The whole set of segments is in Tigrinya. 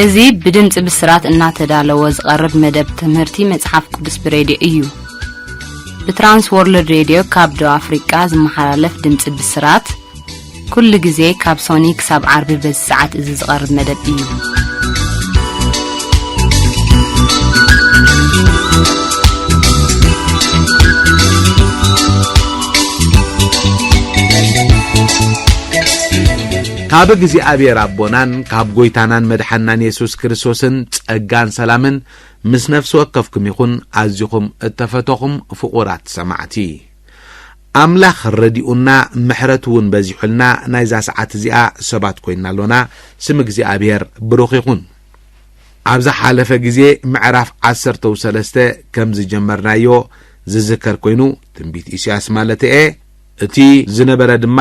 እዚህ بدمጽ بسرات እናተዳለው ዝቀርብ መደብ ትምህርቲ መጽሐፍ ቅዱስ በሬዲዮ እዩ በትራንስ ወርልድ ሬዲዮ ካብዶ አፍሪካ ዝመሓላለፍ ድምጽ بسرات ኩሉ ግዜ ካብ ሶኒክ ሳብ ዓርብ በሰዓት እዚ ዝቀርብ መደብ እዩ ካብ ግዜ አብየር አቦናን ካብ ጎይታናን መድሓናን ኢየሱስ ክርስቶስን ጸጋን ሰላምን ምስ ነፍስ ወከፍኩም ይኹን አዝኹም እተፈተኹም ፍቁራት ሰማዕቲ አምላኽ ረዲኡና ምሕረቱን በዚሑልና ናይዛ ሰዓት እዚኣ ሰባት ኮይናሎና ስም ግዜ አብየር ብሩኽ ይኹን ኣብዛ ሓለፈ ግዜ ምዕራፍ 13 ከም ዝጀመርናዮ ዝዝከር ኮይኑ ትንቢት ኢሳያስ ማለት እቲ ዝነበረ ድማ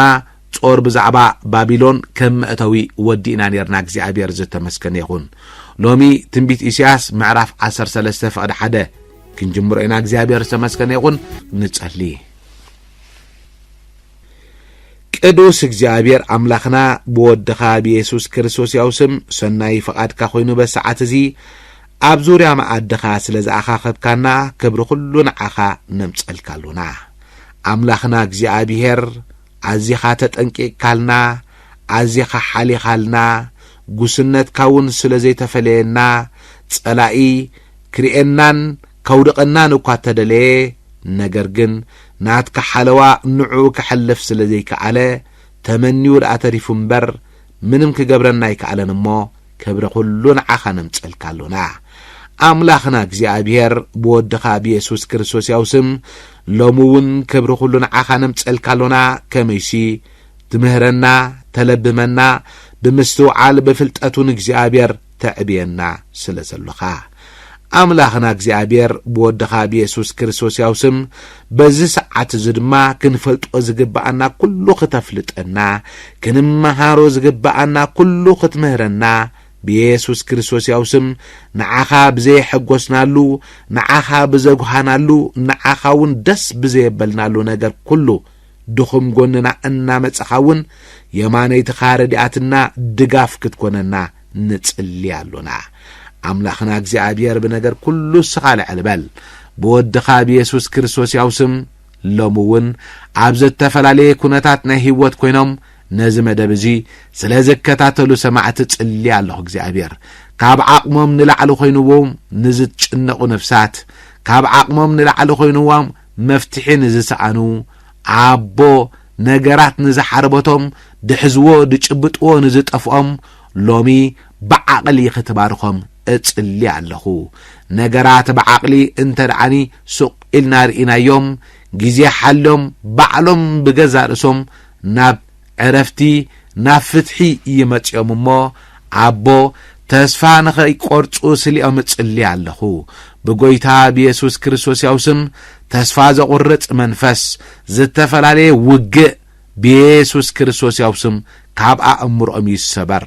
ጾር ብዛዕባ ባቢሎን ከም እተዊ ወዲና ነርና እግዚአብሔር ዝተመስከነ ይኹን ሎሚ ትንቢት ኢሳያስ ምዕራፍ 13 ፍቅድ 1 ክንጅምሮ ኢና እግዚአብሔር ዝተመስከነ ይኹን ንጸሊ ቅዱስ እግዚአብሔር አምላኽና በወድኻ በኢየሱስ ክርስቶስ ያውስም ሰናይ ፈቃድካ ኮይኑ በሰዓት እዚ ኣብ ዙርያ ማዕድኻ ስለዝኣኻኽብካና ክብሪ ኩሉ ንዓኻ ነምጸልካሉና አምላኽና እግዚአብሔር አዚኻ ተጠንቂቅካልና አዚኻ ሓሊኻልና ጉስነትካውን ስለዘይተፈለየና ጸላኢ ክሪኤናን ከውድቀናን እኳ ተደለየ ነገር ግን ናትካ ሓለዋ ንዑ ክሕልፍ ስለዘይከዓለ ተመኒው ለኣተሪፉ እምበር ምንም ክገብረና ይከዓለን እሞ ክብሪ ኩሉ ንዓኻ ነምጸልካሉና አምላኽና እግዚአብሔር በወድኻ በኢየሱስ ክርስቶስ ያውስም ሎሙውን ክብሪ ኩሉ ንዓኻ ነምጸልካሉና ከመይሲ ትምህረና ተለብመና ብምስትውዓል በፍልጠቱን እግዚአብሔር ተዕብየና ስለዘለኻ አምላኽና እግዚአብሔር በወድኻ በኢየሱስ ክርስቶስ ያውስም በዚ ሰዓት ዝድማ ክንፈልጦ ዝግባአና ኩሉ ከተፍልጠና ክንመሃሮ ዝግባአና ኩሉ ክትምህረና በኢየሱስ ክርስቶስ ያውስም ንዓኻ ብዘይ ሕጎስናሉ ንዓኻ ብዘጓሃናሉ ንዓኻውን ደስ ብዘይበልናሉ ነገር ኩሉ ድኹም ጎንና እናመጽኻውን የማነይትኻ ረዲአትና ድጋፍ ክትኮነና ንጽልያሉና አምላኽና እግዚአብሔር በነገር ኩሉ ስኻለ ዕልበል በወድኻ በኢየሱስ ክርስቶስ ያውስም ሎሙውን ኣብ ዝተፈላለየ ኩነታት ናይ ህይወት ኮይኖም ነዚ መደብዚ ስለዝከታተሉ ሰማዕቲ ጽልይ ኣለሁ እግዚአብሔር ካብ ዓቅሞም ንላዕሊ ኮይኑዎም ንዝጭነቁ ነፍሳት ካብ ዓቅሞም ንላዕሊ ኮይኑዎም መፍትሒ ንዝሰኣኑ አቦ ነገራት ንዝሓርበቶም ድሕዝዎ ድጭብጥዎ ንዝጠፍኦም ሎሚ በዓቅሊ ክትባርኾም እጽልይ ኣለሁ ነገራት በዓቅሊ እንተደዓኒ ሱቅ ኢልና ርኢናዮም ግዜ ሓሎም ባዕሎም ብገዛ ርእሶም ናብ ዕረፍቲ ናብ ፍትሒ ይመጽኦም እሞ አቦ ተስፋ ንኸይቆርጹ ስሊኦም እጽልይ ኣለሁ ብጎይታ በኢየሱስ ክርስቶስ ያውስም ተስፋ ዘቁርጽ መንፈስ ዝተፈላለየ ውግእ በኢየሱስ ክርስቶስ ያውስም ካብ አእምሮኦም ይሰበር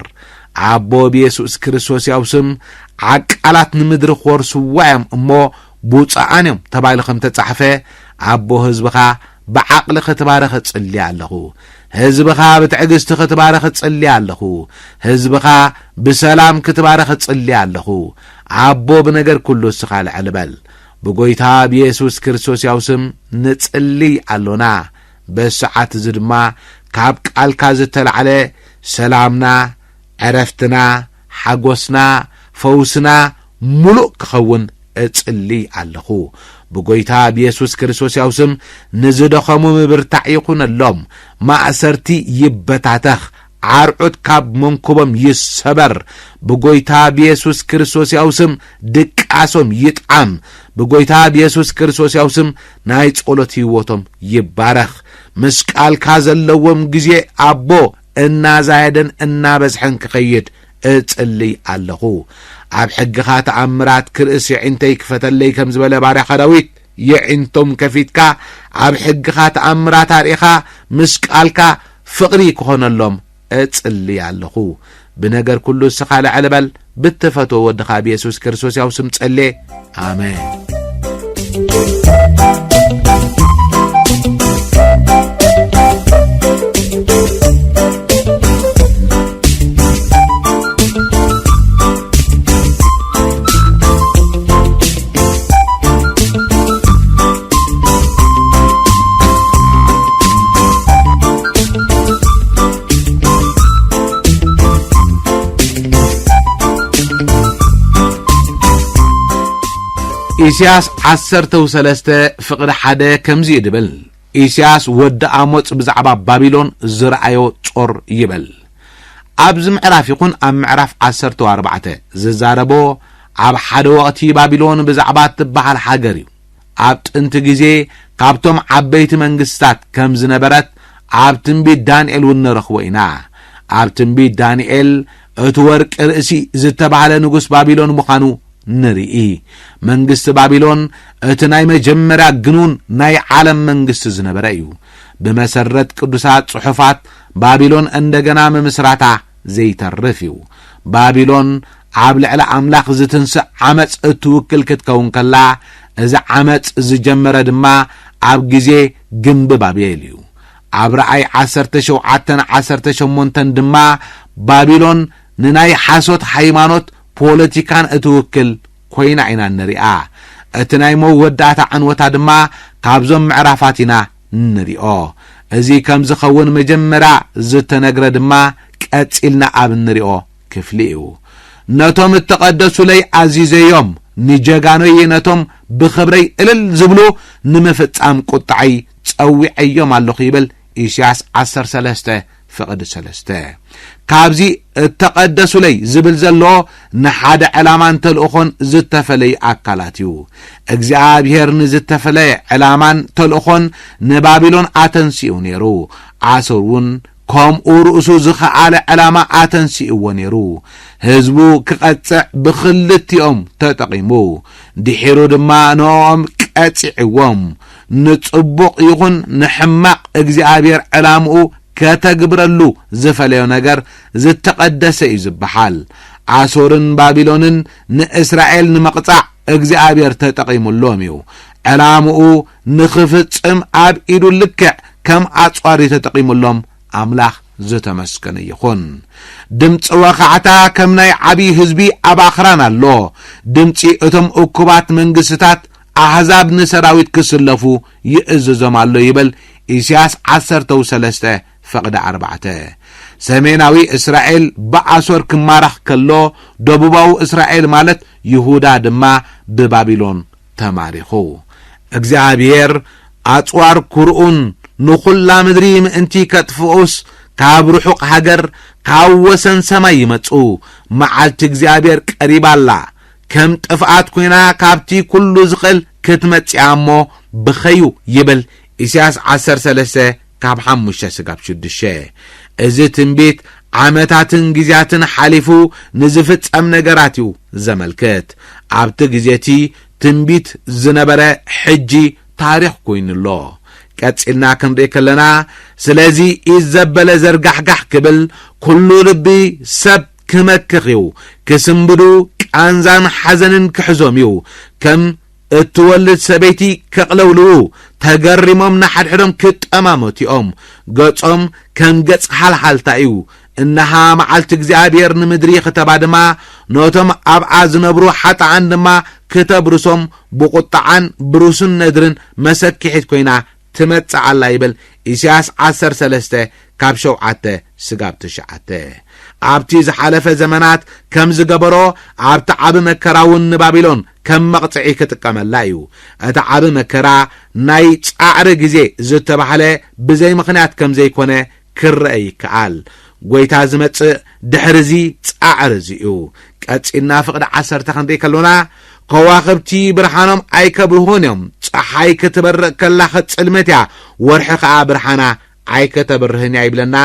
አቦ በኢየሱስ ክርስቶስ ያውስም ዓቃላት ንምድሪ ኾርሱዋዮም እሞ ቡጻአንም ተባይሉ ከም ተጻሕፈ አቦ ህዝብኻ بعقل ختبارخ تصلي عليه حزبخا بتعجزت ختبارخ تصلي عليه حزبخا بسلام كتبارخ تصلي عليه عبو بنجر كله سخال على بال بقويتها بيسوس كريستوس يوسم نتصلي علونا بساعات زدما كاب الكازتل عليه سلامنا عرفتنا حقوسنا فوسنا ملوك خون اتصلي عليه بقويتها بيسوس كريستوس يوسم نزدخمو مبرتع يكون اللوم ما أسرتي يبتاتخ عرعود كاب منكوبم يسبر بقويتها بيسوس كريستوس يوسم دك عصم يتعم بقويتها بيسوس كريستوس يوسم نايت قولتي وطم يبارخ مسكال كازل لوم جزي أبو إنا زايدن إنا بزحن كخيد اتصلي عليه عب حقها تعمرات كرئس يعنتي كفتلي كم زبالة باريخ داويت يعنتم كفيتكا عب حقها تعمرات تاريخا مسكالكا فقري كهون اللوم اتصلي عليه بنجر كله السخالة على بل بالتفتو ودخا بيسوس كريستوس يوسم تصلي آمين ኢሳያስ 13 ፍቅድ ሓደ ከምዚ ይድብል ኢሳያስ ወዲ አሞጽ ብዛዕባ ባቢሎን ዝረአዮ ጾር ይብል ኣብዚ ምዕራፍ ይኹን ኣብ ምዕራፍ 14 ዝዛረቦ ኣብ ሓደ ወቅቲ ባቢሎን ብዛዕባ ትበሃል ሃገር እዩ ኣብ ጥንቲ ግዜ ካብቶም ዓበይቲ መንግስታት ከም ዝነበረት ኣብ ትንቢት ዳንኤል ወንረኽቦ ኢና ኣብ ትንቢት ዳንኤል እቲ ወርቅ ርእሲ ዝተባሃለ ንጉስ ባቢሎን ምዃኑ ንርኢ መንግስት ባቢሎን እቲ ናይ መጀመርያ ግኑን ናይ ዓለም መንግስት ዝነበረ እዩ ብመሰረት ቅዱሳት ጽሑፋት ባቢሎን እንደገና መምስራታ ዘይተርፍ እዩ ባቢሎን ኣብ ልዕሊ ኣምላኽ ዝትንስእ ዓመጽ እትውክል ክትከውን ከላ እዚ ዓመጽ ዝጀመረ ድማ ኣብ ግዜ ግንቢ ባቤል እዩ ኣብ ረኣይ 17:18 ድማ ባቢሎን ንናይ ሓሶት ሃይማኖት ፖለቲካን እትውክል ኮይና ኢና ንሪኣ እቲ ናይ መወዳእታ ዕንወታ ድማ ካብዞም ምዕራፋት ኢና ንሪኦ እዚ ከም ዝኸውን መጀመርያ ዝተነግረ ድማ ቀፂልና ኣብ ንሪኦ ክፍሊ እዩ ነቶም እተቀደሱ ለይ ኣዚዘዮም ንጀጋኖይ ነቶም ብኽብረይ እልል ዝብሉ ንምፍጻም ቁጣዓይ ጸዊዐዮም ኣለኹ ይብል ኢሳያስ 13:3 ካብዚ እተቀደሱ ለይ ዝብል ዘሎ ንሓደ ዕላማን ተልእኾን ዝተፈለየ ኣካላት እዩ እግዚአብሔር ንዝተፈለየ ዕላማን ተልእኾን ንባቢሎን ኣተንሲኡ ነይሩ ዓሶውን ከምኡ ርእሱ ዝኸኣለ ዕላማ ኣተንሲእዎ ነይሩ ህዝቡ ክቐጽዕ ብኽልቲኦም ተጠቂሙ ድሒሩ ድማ ንኦም ቀጺዕዎም ንጽቡቕ ይኹን ንሕማቕ እግዚአብሔር ዕላምኡ ከተግብረሉ ዝፈለዮ ነገር ዝተቀደሰ እዩ ዝበሃል ዓሶርን ባቢሎንን ንእስራኤል ንመቕጻዕ እግዚአብሔር ተጠቂሙሎም እዩ ዕላምኡ ንኽፍጽም ኣብ ኢዱ ልክዕ ከም ኣጽዋሪ ተጠቂሙሎም ኣምላኽ ዝተመስገነ ይኹን ድምፂ ወኻዕታ ከም ናይ ዓብይ ህዝቢ ኣብ ኣኽራን ኣሎ ድምፂ እቶም እኩባት መንግስትታት ኣሕዛብ ንሰራዊት ክስለፉ ይእዝዞም ኣሎ ይብል ኢሳያስ 13:4 ሰሜናዊ እስራኤል በአሶር ክማረኽ ከሎ ደቡባዊ እስራኤል ማለት ይሁዳ ድማ ብባቢሎን ተማሪኹ እግዚአብሔር ኣጽዋር ኩርኡን ንኹላ ምድሪ ምእንቲ ከጥፍኡስ ካብ ርሑቕ ሃገር ካብ ወሰን ሰማይ ይመጹ መዓልቲ እግዚአብሔር ቀሪባላ ከም ጥፍኣት ኮይና ካብቲ ኩሉ ዝኽእል ክትመጽኣ እሞ ብኸዩ ይብል ኢሳያስ 13:5-6 እዚ ትንቢት ዓመታትን ጊዜያትን ሓሊፉ ንዝፍጸም ነገራት እዩ ዘመልክት ኣብቲ ግዜቲ ትንቢት ዝነበረ ሕጂ ታሪኽ ኮይኑሎ ቀጽልና ክንርኢ ከለና ስለዚ ኢዘበለ ዘርጋሕጋሕ ክብል ኩሉ ልቢ ሰብ ክመክኽ እዩ ክስምብዱ ቃንዛን ሓዘንን ክሕዞም እዩ ከም እትወልድ ሰበይቲ ከቕለውልዉ ተገሪሞም ናሓድሕዶም ክጠማመቲኦም ገጾም ከም ገጽ ሓልሓልታ እዩ እነሃ መዓልቲ እግዚአብሔር ንምድሪ ኽተባ ድማ ነቶም ኣብኣ ዝነብሩ ሓጥኣን ድማ ክተብርሶም ብቁጣዓን ብሩስን ነድርን መሰኪሒት ኮይና ትመጽእ ኣላ ይብል ኢሳያስ 13:7-9 ኣብቲ ዝሓለፈ ዘመናት ከም ዝገበሮ ኣብቲ ዓብ መከራውን ንባቢሎን ከም መቕጽዒ ክጥቀመላ እዩ እቲ ዓብ መከራ ናይ ጻዕሪ ግዜ ዝተባህለ ብዘይ ምኽንያት ከም ዘይኮነ ክርአ ይከኣል ጎይታ ዝመጽእ ድሕርዚ ጻዕሪ እዩ ቀጺልና ፍቕዲ 10 ክንደይ ከሎና ከዋኽብቲ ብርሃኖም ኣይከብርሆን እዮም ፀሓይ ክትበርቕ ከላ ጽልመት እያ ወርሒ ከዓ ብርሃና ኣይከተብርህን ይብለና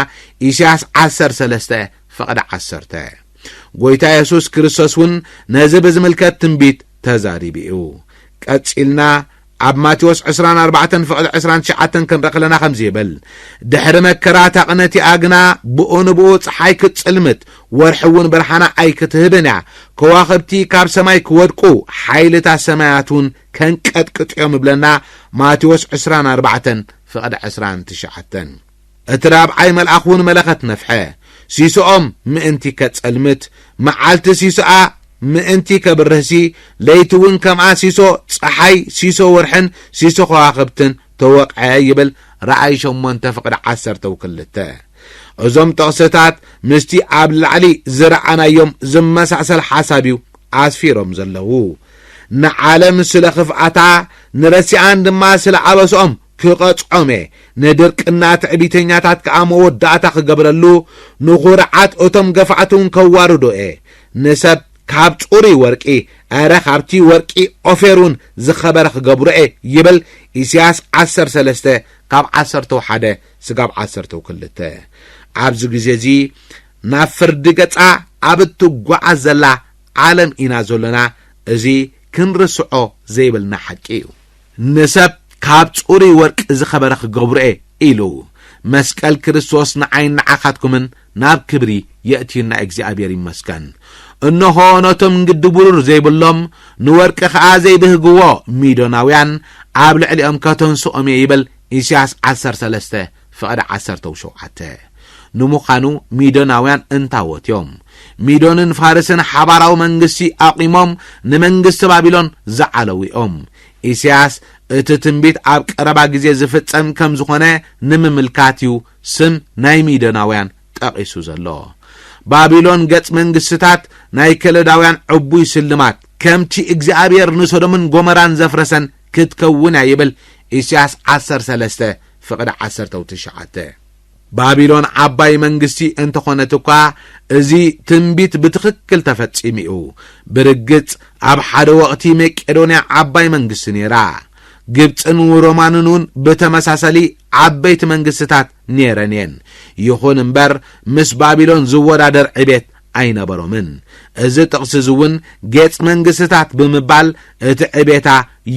ኢሳያስ 13:10 ጎይታ ኢየሱስ ክርስቶስውን ነዚ ብዝምልከት ትንቢት ተዛሪብኡ ቀጺልና ኣብ ማቴዎስ 24:29 ክንረኽለና ከምዚ ይብል ድሕሪ መከራ ታቕነቲ ኣግና ብኡንብኡ ፀሓይ ክትጽልምት ወርሕውን ብርሃና ኣይክትህብን እያ ከዋኽብቲ ካብ ሰማይ ክወድቁ ሓይልታት ሰማያቱን ከንቀጥቅጥዮም ይብለና ማቴዎስ 24:29 እቲ ራብዓይ መልኣኽውን መለኸት ነፍሐ ሲሶኦም ምእንቲ ከጸልምት መዓልቲ ሲሶኣ ምእንቲ ከብርህሲ ለይትውን ከምኣ ሲሶ ፀሓይ ሲሶ ወርሕን ሲሶ ከዋኽብትን ተወቅዐ ይብል ረኣይ 8:12 እዞም ጥቕስታት ምስቲ ኣብ ላዕሊ ዝረኣናዮም ዝመሳሰል ሓሳብ እዩ ኣስፊሮም ዘለዉ ንዓለም ስለ ኽፍኣታ ንረሲኣን ድማ ስለ ዓበሶኦም ክቐጽዖም ንድርቅና ትዕቢተኛታት ከዓ መወዳእታ ክገብረሉ ንኹርዓት እቶም ገፋዕቱን ከዋርዶ ንሰብ ካብ ጽሩይ ወርቂ ኣረ ካብቲ ወርቂ ኦፌሩን ዝኸበረ ክገብሮ ይብል ኢሳያስ 13 ካብ 11 ስጋብ 12 ኣብዚ ግዜ እዚ ናብ ፍርዲ ገጻ ኣብ እትጓዓዝ ዘላ ዓለም ኢና ዘለና እዚ ክንርስዖ ዘይብልና ሓቂ እዩ ንሰብ ካብ ጽሩይ ወርቂ ዝኸበረ ክገብሮ ኢሉ መስቀል ክርስቶስ ንዓይን ንዓኻትኩምን ናብ ክብሪ የእቲና እግዚአብሔር ይመስገን እነሆ ነቶም እንግድቡሩር ዘይብሎም ንወርቂ ከዓ ዘይብህግዎ ሚዶናውያን ኣብ ልዕሊኦም ከተንስኦም ይብል ኢሳያስ 13 ፍቕዲ 17 ንምዃኑ ሚዶናውያን እንታወትዮም ሚዶንን ፋርስን ሓባራዊ መንግስቲ አቂሞም ንመንግስቲ ባቢሎን ዘዓለዊኦም ኢሳያስ እቲ ትንቢት ኣብ ቀረባ ግዜ ዝፍጸም ከም ዝኾነ ንምምልካትዩ ስም ናይ ሚዶናውያን ጠቂሱ ዘሎ ባቢሎን ገጽ መንግስትታት ናይ ከለዳውያን ዕቡይ ስልማት ከምቲ እግዚአብሔር ንሶዶምን ጎመራን ዘፍረሰን ክትከውን ይብል ኢሳያስ 13 ፍቕዲ 19 ባቢሎን ዓባይ መንግስቲ እንተኾነት እኳ እዚ ትንቢት ብትክክል ተፈጺሙ ብርግጽ ኣብ ሓደ ወቕቲ መቄዶንያ ዓባይ መንግስቲ ነራ ግብፅን ሮማንን በተመሳሳሊ ዓበይት መንግስትታት ነረኔን ይኹን እምበር ምስ ባቢሎን ዝወዳደር ዕቤት ኣይነበሮምን እዚ ጥቕስ ዝውን ገጽ መንግስትታት ብምባል እቲ ዕቤታ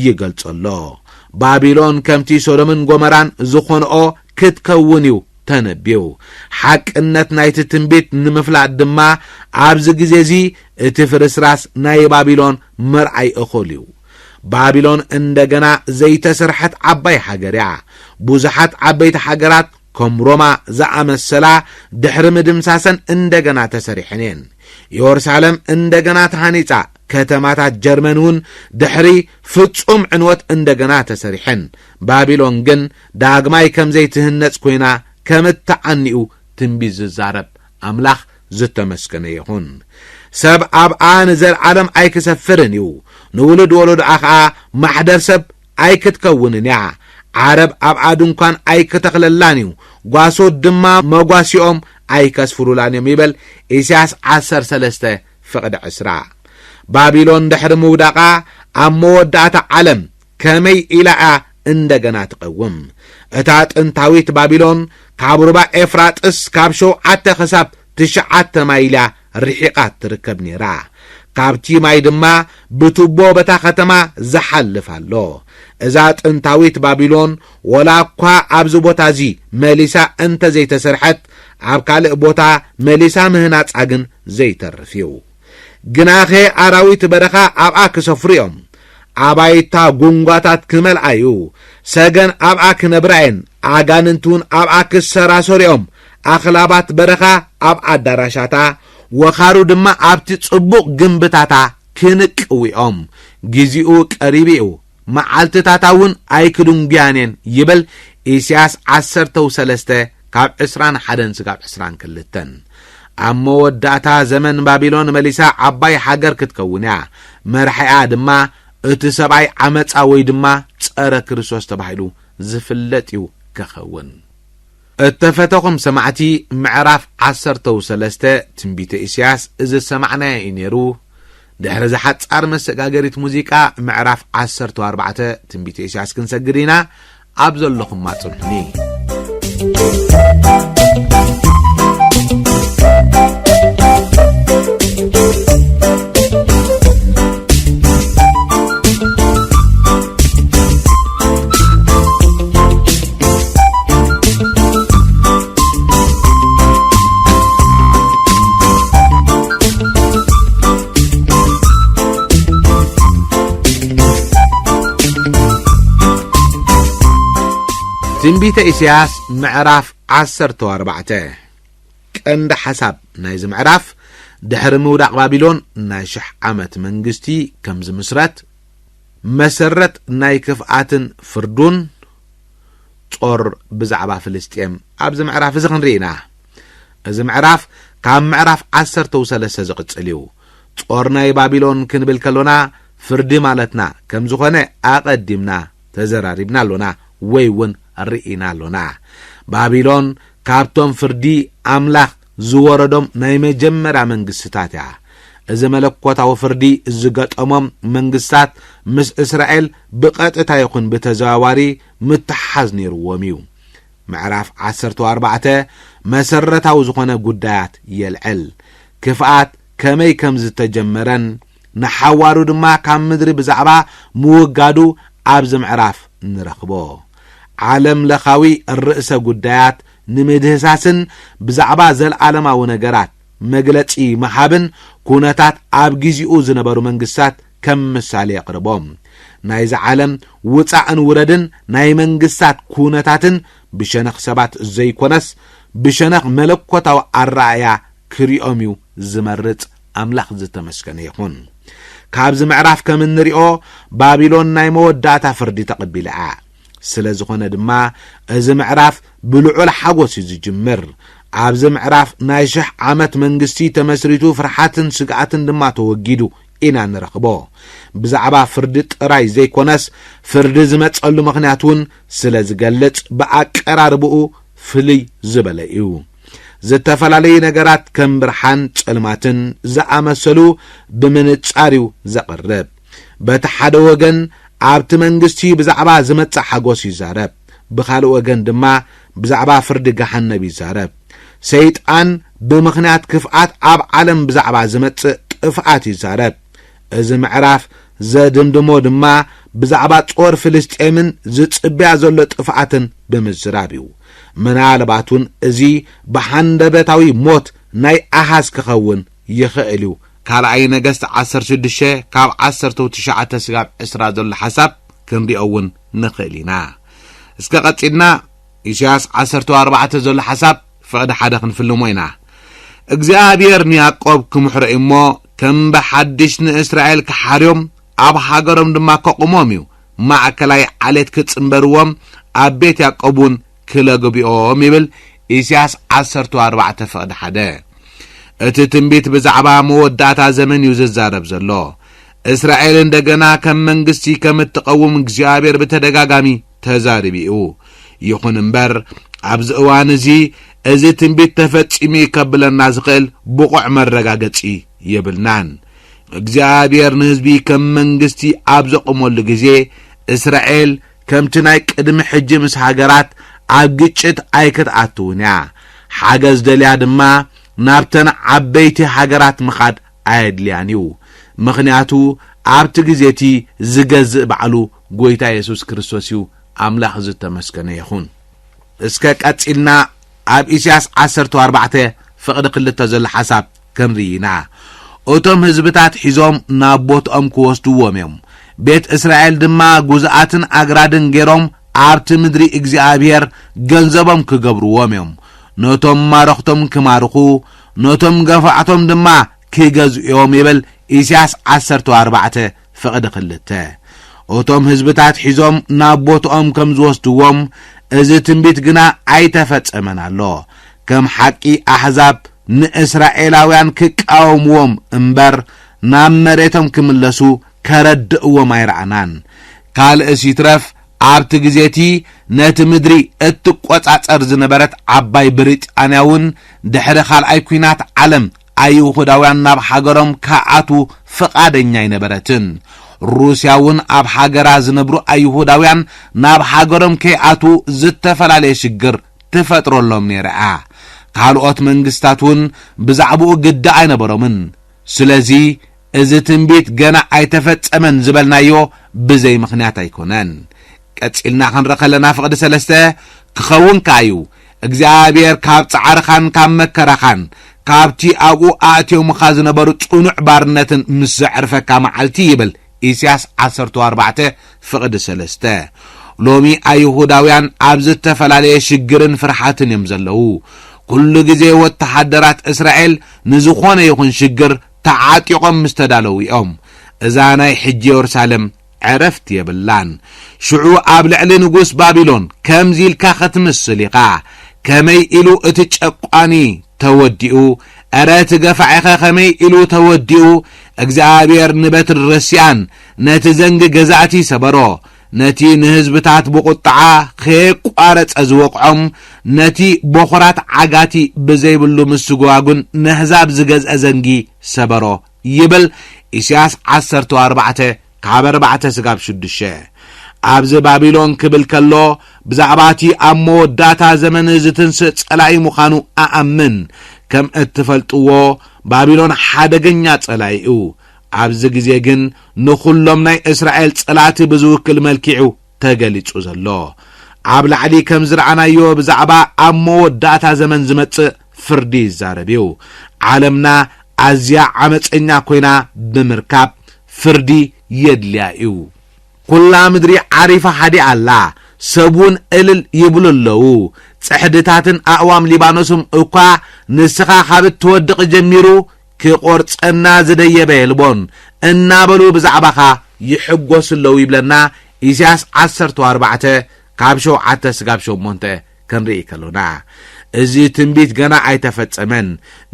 ይገልጸሎ ባቢሎን ከምቲ ሶዶምን ጎመራን ዝኾንኦ ክትከውን እዩ ተነቢው ሓቅነት ናይቲ ትንቢት ንምፍላጥ ድማ ኣብዚ ግዜ እዚ እቲ ፍርስራስ ናይ ባቢሎን መርዓይ እኾልዩ ባቢሎን እንደገና ዘይተሰርሐት ዓባይ ሃገርያ ብዙሓት ዓበይቲ ሃገራት ከም ሮማ ዘኣመሰላ ድሕሪ ምድምሳሰን እንደገና ተሰሪሐነን ኢየሩሳሌም እንደገና ተሃኒጻ ከተማታት ጀርመንን ድሕሪ ፍጹም ዕንወት እንደገና ተሰሪሐን ባቢሎን ግን ዳግማይ ከም ዘይትህነጽ ኮይና ከምትዓኒኡ ትንቢት ዝዛረብ ኣምላኽ ዝተመስገነ ይኹን ሰብ ኣብ ኣን ዘለዓለም ኣይክሰፍርን እዩ ንውልድ ወለዱ ኣኸዓ ማሕደር ሰብ ኣይክትከውንን ያ ዓረብ ኣብ ኣድንኳን ኣይክተኽለላን እዩ ጓሶት ድማ መጓሲኦም ኣይከስፍሩላን እዮም ይብል ኢሳያስ 13 ፍቕዲ 20 ባቢሎን ድሕሪ ምውዳቓ ኣብ መወዳእታ ዓለም ከመይ ኢላኣ እንደገና ትቀውም እታ ጥንታዊት ባቢሎን ካብ ሩባ ኤፍራጥስ ካብ 7 ክሳብ 9 ማይላ ርሒቃት ትርከብ ነራ ካብቲ ማይ ድማ ብቱቦ በታ ከተማ ዘሓልፍ ኣሎ እዛ ጥንታዊት ባቢሎን ወላ እኳ ኣብዚ ቦታ እዚ መሊሳ እንተ ዘይተሰርሐት ኣብ ካልእ ቦታ መሊሳ ምህናፃ ግን ዘይተርፍ እዩ ግናኸ ኣራዊት በረኻ ኣብኣ ክሰፍሩ እዮም ኣባይታ ጉንጓታት ክመልኣዩ ሰገን ኣብኣ ክነብራየን ኣጋንንቱን ኣብኣ ክሰራሰሪኦም ኣኽላባት በረኻ ኣብ ኣዳራሻታ ወኻሩ ድማ ኣብቲ ጽቡቕ ግንብታታ ክንቅዊኦም ግዚኡ ቀሪቢኡ መዓልትታታውን ኣይክዱንግያኔን ይብል ኢሳያስ 13 ካብ 21 ስጋብ 22 ኣብ መወዳእታ ዘመን ባቢሎን መሊሳ ዓባይ ሃገር ክትከውን እያ መርሐያ ድማ እቲ ሰብኣይ ዓመፃ ወይ ድማ ጸረ ክርስቶስ ተባሂሉ ዝፍለጥ እዩ ክኸውን እተፈተኹም ሰማዕቲ ምዕራፍ 13 ትንቢተ ኢሳያስ እዚ ሰማዕናዮ እዩ ነይሩ ድሕሪ ዝሓጻር መሰጋገሪት ሙዚቃ ምዕራፍ 14 ትንቢተ ኢሳያስ ክንሰግድ ኢና ኣብ ዘለኹም ማጽንሑኒ ትንቢተ ኢሳያስ ምዕራፍ 14 ቀንዲ ሓሳብ ናይዚ ምዕራፍ ድሕሪ ምውዳቕ ባቢሎን ናይ 1000 ዓመት መንግስቲ ከም ዝምስረት መሰረት ናይ ክፍኣትን ፍርዱን ጦር ብዛዕባ ፍልስጤም ኣብዚ ምዕራፍ እዚ ክንሪኢና እዚ ምዕራፍ ካብ ምዕራፍ 13 ዝቕጽል እዩ ጦር ናይ ባቢሎን ክንብል ከሎና ፍርዲ ማለትና ከም ዝኾነ ኣቀዲምና ተዘራሪብና ኣሎና ወይ እውን ርኢና ኣሎና ባቢሎን ካብቶም ፍርዲ ኣምላኽ ዝወረዶም ናይ መጀመርያ መንግስትታት እያ እዚ መለኮታዊ ፍርዲ ዝገጠሞም መንግስታት ምስ እስራኤል ብቐጥታ ይኹን ብተዘዋዋሪ ምትሓዝ ነይርዎም እዩ ምዕራፍ 14 መሰረታዊ ዝኾነ ጉዳያት የልዕል ክፍኣት ከመይ ከም ዝተጀመረን ንሓዋሩ ድማ ካብ ምድሪ ብዛዕባ ምውጋዱ ኣብዚ ምዕራፍ ንረኽቦ ዓለም ለኻዊ ርእሰ ጉዳያት ንምድህሳስን ብዛዕባ ዘለዓለማዊ ነገራት መግለጺ መሃብን ኩነታት ኣብ ግዚኡ ዝነበሩ መንግስታት ከም ምሳሌ የቕርቦም ናይዚ ዓለም ውፃእን ውረድን ናይ መንግስታት ኩነታትን ብሸነኽ ሰባት ዘይኮነስ ብሸነኽ መለኮታዊ ኣረኣያ ክሪኦም እዩ ዝመርጽ ኣምላኽ ዝተመስገነ ይኹን ካብዚ ምዕራፍ ከም እንሪኦ ባቢሎን ናይ መወዳእታ ፍርዲ ተቐቢላ ስለ ዝኾነ ድማ እዚ ምዕራፍ ብልዑል ሓጎስ እዩ ዝጅምር ኣብዚ ምዕራፍ ናይ 1000 ዓመት መንግስቲ ተመስሪቱ ፍርሓትን ስግኣትን ድማ ተወጊዱ ኢና ንረኽቦ ብዛዕባ ፍርዲ ጥራይ ዘይኮነስ ፍርዲ ዝመጸሉ ምኽንያት እውን ስለ ዝገልጽ ብኣቀራርብኡ ፍልይ ዝበለ እዩ ዝተፈላለዩ ነገራት ከም ብርሃን ጸልማትን ዝኣመሰሉ ብምንጻር እዩ ዘቕርብ በቲ ሓደ ወገን ኣብቲ መንግስቲ ብዛዕባ ዝመጽእ ሓጎስ ይዛረብ ብኻልእ ወገን ድማ ብዛዕባ ፍርዲ ገሃነብ ይዛረብ ሰይጣን ብምኽንያት ክፍኣት ኣብ ዓለም ብዛዕባ ዝመጽእ ጥፍኣት ይዛረብ እዚ ምዕራፍ ዘድምድሞ ድማ ብዛዕባ ጦር ፍልስጤምን ዝጽብያ ዘሎ ጥፍኣትን ብምዝራብ እዩ ምናልባቱን እዚ ብሓንደበታዊ ሞት ናይ ኣሃዝ ክኸውን ይኽእል እዩ ካልኣይ ነገሥት 16 ካብ 19 ስጋብ 20 ዘሎ ሓሳብ ክንሪኦውን ንኽእል ኢና እስከ ቀፂልና ኢሳያስ 14 ዘሎ ሓሳብ ፍቕዲ ሓደ ክንፍልሞ ኢና እግዚአብሔር ንያዕቆብ ክምሕሮ እሞ ከም በሓድሽ ንእስራኤል ክሓርዮም ኣብ ሃገሮም ድማ ከቁሞም እዩ ማዕከላይ ዓሌት ክጽምበርዎም ኣብ ቤት ያዕቆብን ክለግቢኦም ይብል ኢሳያስ 14 ፍቕዲ ሓደ እቲ ትንቢት ብዛዕባ መወዳእታ ዘመን እዩ ዝዛረብ ዘሎ እስራኤል እንደገና ከም መንግስቲ ከም እትቀውም እግዚአብሔር በተደጋጋሚ ተዛሪቢኡ ይኹን እምበር ኣብዚ እዋን እዚ ትንቢት ተፈጺሚ ከብለና ዝኽእል ብቑዕ መረጋገጺ የብልናን እግዚአብሔር ንህዝቢ ከም መንግስቲ ኣብ ዘቆመሉ ግዜ እስራኤል ከምቲ ናይ ቅድሚ ሕጂ ምስ ሃገራት ኣብ ግጭት ኣይክትኣትውን እያ ሓገዝ ደልያ ድማ ናብተን ዓበይቲ ሃገራት ምኻድ ኣየድልያን እዩ ምኽንያቱ ኣብቲ ግዜቲ ዝገዝእ በዕሉ ጎይታ ኢየሱስ ክርስቶስ እዩ ኣምላኽ ዝተመስገነ ይኹን እስከ ቀፂልና ኣብ ኢሳያስ 14 ፍቕዲ 2 ዘሎ ሓሳብ ክንርኢና እቶም ህዝብታት ሒዞም ናብ ቦትኦም ክወስድዎም እዮም ቤት እስራኤል ድማ ጉዝኣትን ኣግራድን ገይሮም ኣብቲ ምድሪ እግዚአብሔር ገንዘቦም ክገብርዎም እዮም ነቶም ማረኽቶም ክማርኹ ነቶም ገፋዕቶም ድማ ክገዝኦም ይብል ኢሳያስ 14 ፍቕዲ 2 እቶም ህዝብታት ሒዞም ናብ ቦትኦም ከም ዝወስድዎም እዚ ትንቢት ግና ኣይተፈጸመን ኣሎ ከም ሓቂ ኣሕዛብ ንእስራኤላውያን ክቃወምዎም እምበር ናብ መሬቶም ክምለሱ ከረድእዎም ኣይረኣናን ካልእስ ይትረፍ ኣብቲ ግዜቲ ነቲ ምድሪ እትቆጻጸር ዝነበረት ዓባይ ብሪጣንያውን ድሕሪ ካልኣይ ኩናት ዓለም ኣይሁዳውያን ናብ ሃገሮም ካኣቱ ፍቓደኛ ይነበረትን ሩስያውን ኣብ ሃገራ ዝነብሩ ኣይሁዳውያን ናብ ሃገሮም ከይኣቱ ዝተፈላለየ ሽግር ትፈጥረሎም ነይራ ካልኦት መንግስታቱን ብዛዕባኡ ግዳ ኣይነበሮምን ስለዚ እዚ ትንቢት ገና ኣይተፈጸመን ዝበልናዮ ብዘይ ምኽንያት ኣይኮነን ቀፂልና ክንረኸለና ፍቕዲ 3 ክኸውን ካዩ እግዚአብሔር ካብ ጻዕርኻን ካብ መከራኻን ካብቲ ኣብኡ ኣእትዮምኻ ዝነበሩ ጽኑዕ ባርነትን ምስ ዘዕርፈካ መዓልቲ ይብል ኢሳያስ 14 ፍቕዲ 3 ሎሚ ኣይሁዳውያን ኣብ ዝተፈላለየ ሽግርን ፍርሓትን እዮም ዘለዉ ኩሉ ግዜ ወተሓደራት እስራኤል ንዝኾነ ይኹን ሽግር ተዓጢቖም ምስተዳለዉ እዮም እዛ ናይ ሕጂ የሩሳሌም ዕረፍት የብላን ሽዑ ኣብ ልዕሊ ንጉስ ባቢሎን ከምዚ ኢልካ ክትምስል ኢኻ ከመይ ኢሉ እቲ ጨቋኒ ተወዲኡ ኣረ ትገፋዕኸ ከመይ ኢሉ ተወዲኡ እግዚአብሔር ንበትር ረሲያን ነቲ ዘንግ ገዛእቲ ሰበሮ ነቲ ንህዝብታት ብቁጣዓ ከቋረጸ ዝወቅዖም ነቲ በኹራት ዓጋቲ ብዘይብሉ ምስጓጉን ንህዛብ ዝገዝአ ዘንጊ ሰበሮ ይብል ኢሳያስ 14 ካብ 4-6 ኣብዚ ባቢሎን ክብል ከሎ ብዛዕባቲ ኣብ መወዳእታ ዘመን ዝትንስእ ጸላኢ ምዃኑ ኣኣምን ከም እትፈልጥዎ ባቢሎን ሓደገኛ ጸላኢ እዩ ኣብዚ ግዜ ግን ንኹሎም ናይ እስራኤል ጸላእቲ ብዝውክል መልክዑ ተገሊጹ ዘሎ ኣብ ላዕሊ ከም ዝረኣናዮ ብዛዕባ ኣብ መወዳእታ ዘመን ዝመጽእ ፍርዲ ይዛረብ እዩ ዓለምና ኣዝያ ዓመፀኛ ኮይና ብምርካብ ፍርዲ የድልያ እዩ ኩላ ምድሪ ዓሪፋ ሓዲ ኣላ ሰቡን እልል ይብሉ ኣለዉ ጽሕድታትን ኣእዋም ሊባኖስም እኳ ንስኻ ካብ እትወድቕ ጀሚሩ ክቆርጸና ዝደየበ የልቦን እናበሉ ብዛዕባኻ ይሕጎስ ኣለዉ ይብለና ኢሳያስ 14 ካብ 7-8 ክንርኢ ከሎና እዚ ትንቢት ገና ኣይተፈጸመን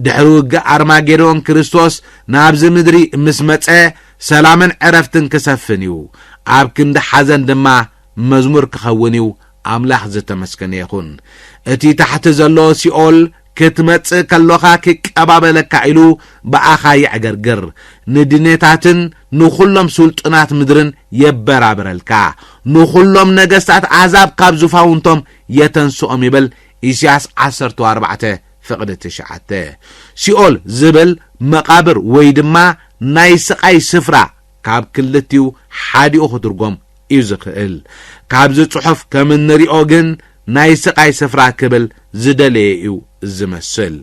ድሕሪ ውግእ ኣርማጌዶን ክርስቶስ ናብዚ ምድሪ ምስ መጸ ሰላምን ዕረፍትን ክሰፍን እዩ ኣብ ክንዲ ሓዘን ድማ መዝሙር ክኸውን እዩ ኣምላኽ ዝተመስገነ ይኹን እቲ ታሕቲ ዘሎ ሲኦል ክትመጽእ ከሎኻ ክቀባበለካ ኢሉ በኣኻ ይዕገርግር ንድኔታትን ንኹሎም ሱልጥናት ምድርን የበራብረልካ ንኹሎም ነገስታት ኣሕዛብ ካብ ዙፋውንቶም የተንስኦም ይብል ኢሳያስ 14:9 ሲኦል ዝብል መቃብር ወይ ድማ ናይ ስቃይ ስፍራ ካብ ክልቲው ሓዲኡ ክትርጎም እዩ ዝኽእል ካብዚ ጽሑፍ ከም እንሪኦ ግን ናይ ስቃይ ስፍራ ክብል ዝደለየ እዩ ዝመስል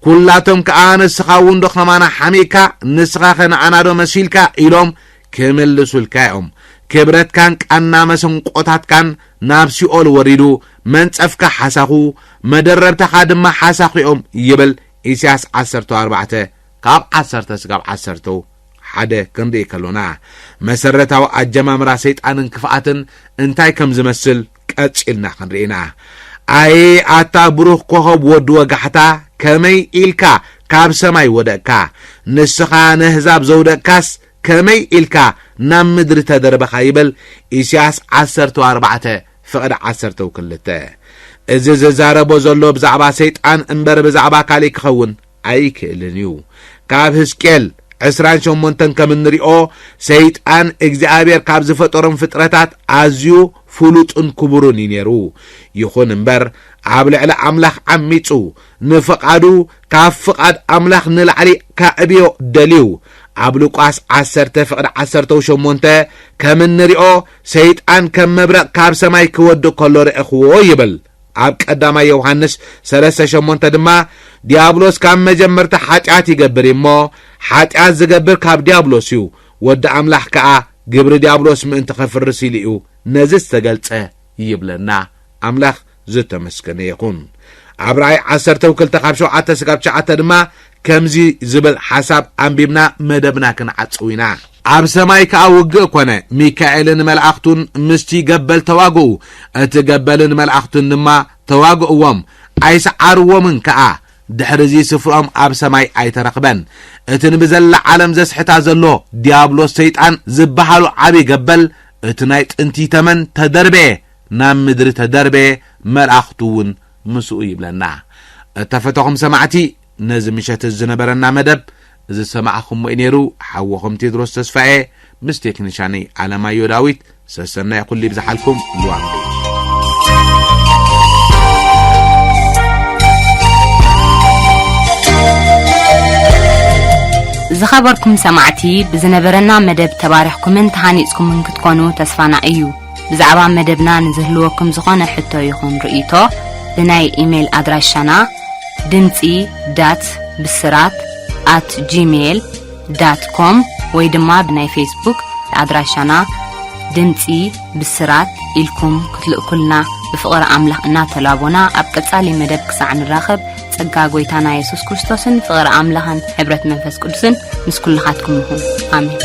ኩላቶም ከዓ ንስኻ ውንዶ ኸማና ሓሚካ ንስኻ ኸነዓናዶ መሲልካ ኢሎም ክምልሱልካ እዮም ክብረትካን ቃና መሰንቆታትካን ናብ ሲኦል ወሪዱ መንጸፍካ ሓሳኹ መደረብተኻ ድማ ሓሳኺኦም ይብል ኢሳያስ 14 ካብ 10-10 ሓደ ክንርኢ ከሎና መሰረታዊ ኣጀማምራ ሰይጣንን ክፍኣትን እንታይ ከም ዝመስል ቀጽልና ክንርኢና ኣይ ኣታ ብሩኽ ኮኸብ ወድ ወጋሕታ ከመይ ኢልካ ካብ ሰማይ ወደቅካ ንስኻ ንህዛብ ዘውደቅካስ ከመይ ኢልካ ናብ ምድሪ ተደረበኻ ይብል ኢሳያስ 14:12 እዚ ዝዛረቦ ዘሎ ብዛዕባ ሰይጣን እምበር ብዛዕባ ካልእ ክኸውን ኣይክእልን እዩ ካብ ሕዝቅኤል 28 ከም እንሪኦ ሰይጣን እግዚአብሔር ካብ ዝፈጠሮም ፍጥረታት ኣዝዩ ፍሉጥን ክቡርን ነይሩ ይኹን እምበር ኣብ ልዕሊ ኣምላኽ ዓሚጹ ንፍቃዱ ካብ ፍቃድ ኣምላኽ ንላዕሊ ካዕብዮ ደልዩ ኣብ ሉቃስ 10:18 ከም እንሪኦ ሰይጣን ከም መብረቕ ካብ ሰማይ ክወድቕ ከሎ ረእኽዎ ይብል ኣብ ቀዳማይ ዮሐንስ 3:8 ድማ ዲያብሎስ ካብ መጀመርታ ኃጢአት ይገብር እሞ ኃጢአት ዝገብር ካብ ዲያብሎስ እዩ ወዲ ኣምላኽ ከዓ ግብሪ ዲያብሎስ ምእንቲ ኸፍርስ ኢሉ እዩ ነዚ ዝተገልጸ ይብለና ኣምላኽ ዝተመስገነ ይኹን ኣብ ራእይ 12:7-9 ድማ ከምዚ ዝብል ሓሳብ ኣንቢብና መደብና ክንዓጽው ኢና ኣብ ሰማይ ከዓ ውግእ ኮነ ሚካኤልን መላእኽቱን ምስቲ ገበል ተዋግኡ እቲ ገበልን መላእኽቱን ድማ ተዋግእዎም ኣይሰዓርዎምን ከዓ ድሕሪዚ ስፍሮም ኣብ ሰማይ ኣይተረኽበን እቲ ንብዘላ ዓለም ዘስሕታ ዘሎ ዲያብሎስ ሰይጣን ዝበሃሉ ዓብይ ገበል እቲ ናይ ጥንቲ ተመን ተደርበ ናብ ምድሪ ተደርበ መላእኽቱ እውን ምስኡ ይብለና ተፈተኹም ሰማዕቲ ነዚ ምሸት ዝነበረና መደብ እዚ ሰማዕኹም ነይሩ ሓወኹም ቴድሮስ ተስፋኤ ምስ ቴክኒሻኒ ዓለማዮ ዳዊት ሰሰናይ ኩሉ ብዝሓልኩም ልዋም ዝኸበርኩም ሰማዕቲ ብዝነበረና መደብ ተባሪኽኩምን ተሃኒጽኩምን ክትኮኑ ተስፋና እዩ ብዛዕባ መደብና ንዝህልወኩም ዝኾነ ሕቶ ይኹን ርእይቶ ብናይ ኢሜል ኣድራሻና dimci.bisrat@gmail.com ወይ ድማ ብናይ ፌስቡክ ኣድራሻና ድምፂ ብስራት ኢልኩም ክትልእኩልና ብፍቕሪ ኣምላኽ እናተላቦና ኣብ ቀጻሊ መደብ ክሳዕ ንራኸብ ጸጋ ጎይታና ኢየሱስ ክርስቶስን ፍቕሪ ኣምላኽን ሕብረት መንፈስ ቅዱስን ምስ ኩልኻትኩም ይኹን ኣሜን